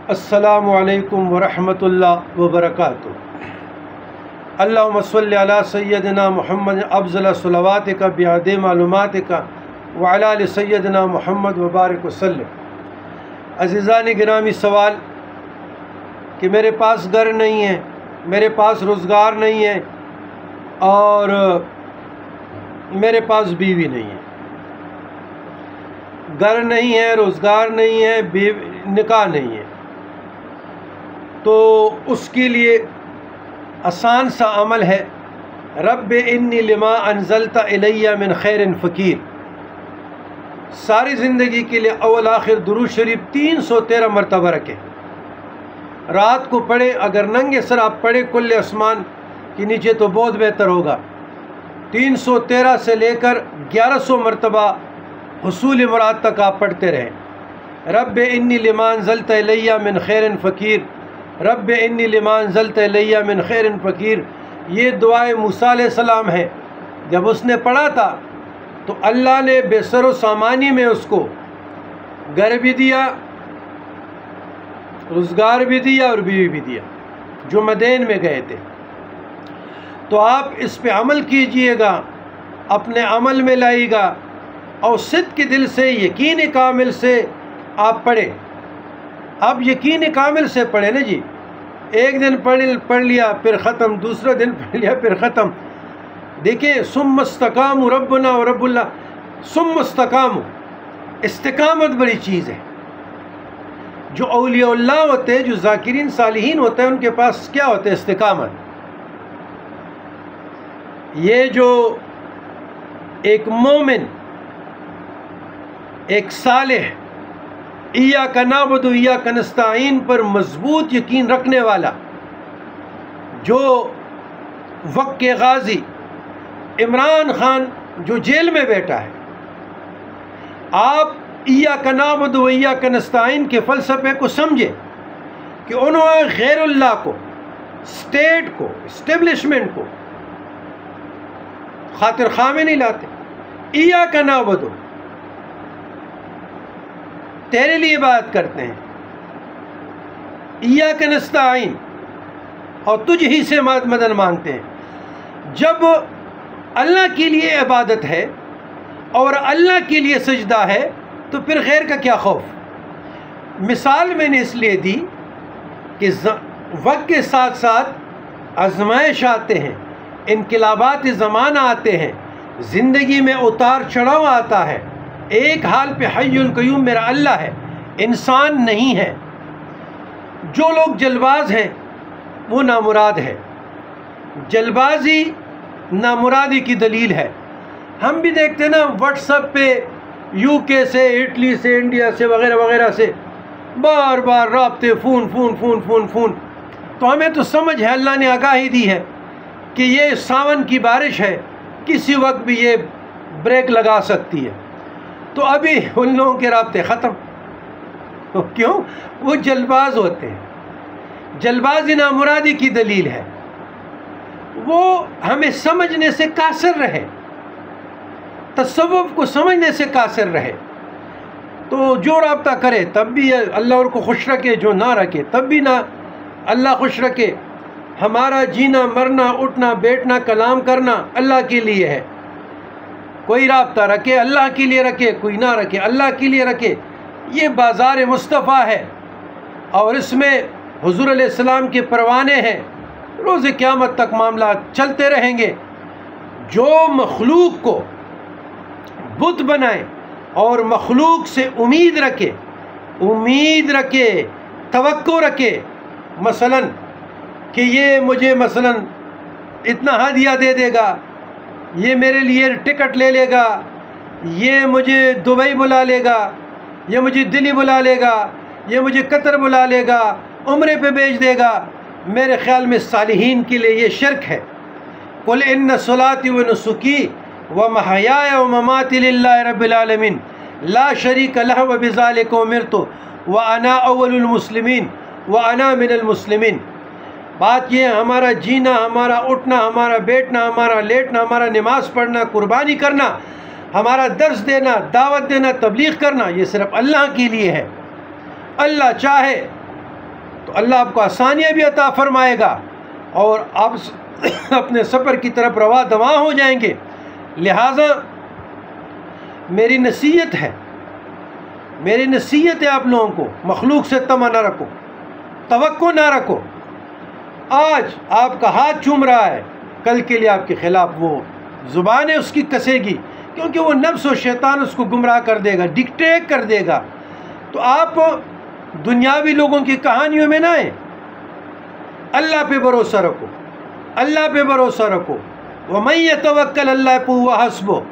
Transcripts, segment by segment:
अस्सलामु अलैकुम वरहमतुल्लाहि वबरकातुहू। अल्लाहुम्मा सल्लि अला सय्यदिना मुहम्मद अफ़ज़ल सलवातिका बिअदद मालूमातिका व अला आलि सय्यदिना मुहम्मद व बारिक वसल्लम। अज़ीज़ान गिरामी, सवाल कि मेरे पास घर नहीं है, मेरे पास रोज़गार नहीं है और मेरे पास बीवी नहीं है। घर नहीं है, रोज़गार नहीं है, निकाह नहीं है, तो उसके लिए आसान सा अमल है, रब्बे इन्नी लिमा अनज़लता इलैया मिन खैरिन फ़कीर। सारी ज़िंदगी के लिए अव्वल आखिर दुरूद शरीफ 313 मरतबा रखें। रात को पढ़े, अगर नंगे सर आप पढ़े कुल्ले आसमान के नीचे तो बहुत बेहतर होगा। 313 से लेकर 1100 मरतबा हुसूल मुराद तक आप पढ़ते रहें। रब्बे इन्नी लिमा अनज़लता इलैया मिन खैरिन फ़कीर, रब्बे इन्नी लिमा अनज़लता इलैया मिन खैरिन फ़कीर। ये दुआए मूसा अलैहिस्सलाम है। जब उसने पढ़ा था तो अल्लाह ने बेसरो सामानी में उसको घर भी दिया, रोज़गार भी दिया और बीवी भी दिया, जो मदीन में गए थे। तो आप इस पे अमल कीजिएगा, अपने अमल में लाइएगा और सिद्क़ के दिल से, यकीन कामिल से आप पढ़ें। अब यकीन कामिल से पढ़े ना जी। एक दिन पढ़ लिया फिर ख़त्म, दूसरा दिन पढ़ लिया फिर ख़त्म। देखिए, सुम्मस्तकामु रब्बुना व रब्बुल्लाह, सुम्मस्तकामु, इस्तिकामत बड़ी चीज़ है। जो औलियाउल्लाह होते हैं, जो ज़ाकिरीन सालिहीन होते हैं, उनके पास क्या होता है? इस्तिकामत। ये जो एक मोमिन, एक सालेह, इय्याका नअबुदु व इय्याका नस्तईन पर मजबूत यकीन रखने वाला, जो वक्त के गाजी इमरान खान जो जेल में बैठा है, आप इय्याका नअबुदु व इय्याका नस्तईन के फ़लसफ़े को समझे कि उन्होंने गैरुल्लाह को, स्टेट को, इस्टेब्लिशमेंट को खातिर खा में नहीं लाते। इय्याका नअबुदु, तेरे लिए बात करते हैं, इय्याका नस्तईन, और तुझ ही से मदद मांगते हैं। जब अल्लाह के लिए इबादत है और अल्लाह के लिए सजदा है तो फिर गैर का क्या खौफ। मिसाल मैंने इसलिए दी कि वक्त के साथ साथ आजमाइश आते हैं, इनकलाबात ज़माना आते हैं, ज़िंदगी में उतार चढ़ाव आता है। एक हाल पे हय्युल क़य्यूम मेरा अल्लाह है, इंसान नहीं है। जो लोग जलबाज हैं वो नामुराद है। जलबाजी नामुरादी की दलील है। हम भी देखते ना व्हाट्सएप पे यूके से, इटली से, इंडिया से, वगैरह वगैरह से बार बार राब्ते, फ़ोन। तो हमें तो समझ है, अल्लाह ने आगाही दी है कि ये सावन की बारिश है, किसी वक्त भी ये ब्रेक लगा सकती है। तो अभी उन लोगों के राब्ते ख़त्म। तो क्यों? वो जलबाज होते हैं। जलबाजी नामुरादी की दलील है। वो हमें समझने से कासिर रहे, तसव्वुफ़ को समझने से कासिर रहे। तो जो राब्ता करे तब भी अल्लाह उनको खुश रखे, जो ना रखे तब भी ना अल्लाह खुश रखे। हमारा जीना, मरना, उठना, बैठना, कलाम करना अल्लाह के लिए है। कोई राब्ता रखे अल्लाह के लिए रखे, कोई ना रखे अल्लाह के लिए रखे। ये बाज़ार मुस्तफ़ा है और इसमें हुज़ूर अलैहिस्सलाम के परवाने हैं। रोज़े क़यामत तक मामला चलते रहेंगे। जो मखलूक को बुत बनाए और मखलूक से उम्मीद रखे, तवक्को रखे, मसलन कि ये मुझे मसलन इतना हदिया दे देगा, ये मेरे लिए टिकट ले लेगा, ये मुझे दुबई बुला लेगा, ये मुझे दिल्ली बुला लेगा, ये मुझे कतर बुला लेगा, उम्रे पे भेज देगा। मेरे ख़्याल में सालिहीन के लिए ये शिर्क है। कुल इन्ना सलाती व नुसुकी व महयाया व ममाती लिल्लाहि रब्बिल आलमीन ला शरीका लहु व बिज़ालिका उमिरतु व अना अव्वलुल मुस्लिमीन व अना मिनल मुस्लिमीन। बात ये है, हमारा जीना, हमारा उठना, हमारा बैठना, हमारा लेटना, हमारा नमाज़ पढ़ना, कुर्बानी करना, हमारा दर्स देना, दावत देना, तबलीग करना, ये सिर्फ़ अल्लाह के लिए है। अल्लाह चाहे तो अल्लाह आपको आसानियाँ भी अता फरमाएगा और आप अपने सफ़र की तरफ रवा दवा हो जाएंगे। लिहाजा मेरी नसीहत है आप लोगों को, मखलूक से तमा ना रखो, तवक्को ना रखो। आज आपका हाथ चूम रहा है, कल के लिए आपके ख़िलाफ़ वो ज़ुबान है उसकी कसेगी, क्योंकि वो नफ्स और शैतान उसको गुमराह कर देगा, डिक्टेट कर देगा। तो आप दुनियावी लोगों की कहानियों में ना आए, अल्लाह पे भरोसा रखो, अल्लाह पे भरोसा रखो। वमन यतवक्कल अल्लाह फहुव हस्बुह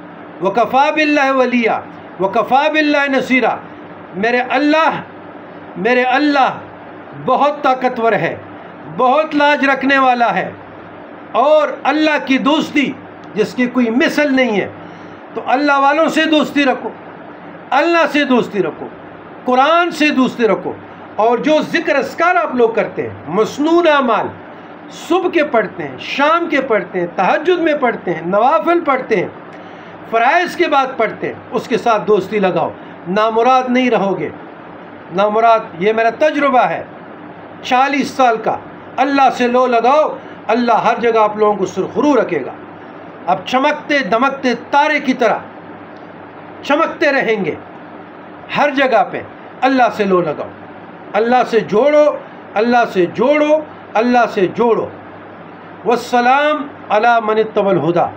वकफ़ा बिल्लाहि वलिया वकफ़ा बिल्लाहि नसीरा। मेरे अल्लाह बहुत ताकतवर है, बहुत लाज रखने वाला है, और अल्लाह की दोस्ती जिसकी कोई मिसल नहीं है। तो अल्लाह वालों से दोस्ती रखो, अल्लाह से दोस्ती रखो, कुरान से दोस्ती रखो। और जो ज़िक्र अस्कार आप लोग करते हैं, मसनून अमाल सुबह के पढ़ते हैं, शाम के पढ़ते हैं, तहज्जुद में पढ़ते हैं, नवाफिल पढ़ते हैं, फ़राइज़ के बाद पढ़ते हैं, उसके साथ दोस्ती लगाओ, नामुराद नहीं रहोगे। नामुराद, ये मेरा तजुर्बा है 40 साल का। अल्लाह से लो लगाओ, अल्लाह हर जगह आप लोगों को सुरखरू रखेगा। अब चमकते दमकते तारे की तरह चमकते रहेंगे हर जगह पे। अल्लाह से लो लगाओ, अल्लाह से जोड़ो, अल्लाह से जोड़ो, अल्लाह से जोड़ो। वस्सलाम अला मन इत्तबल हुदा।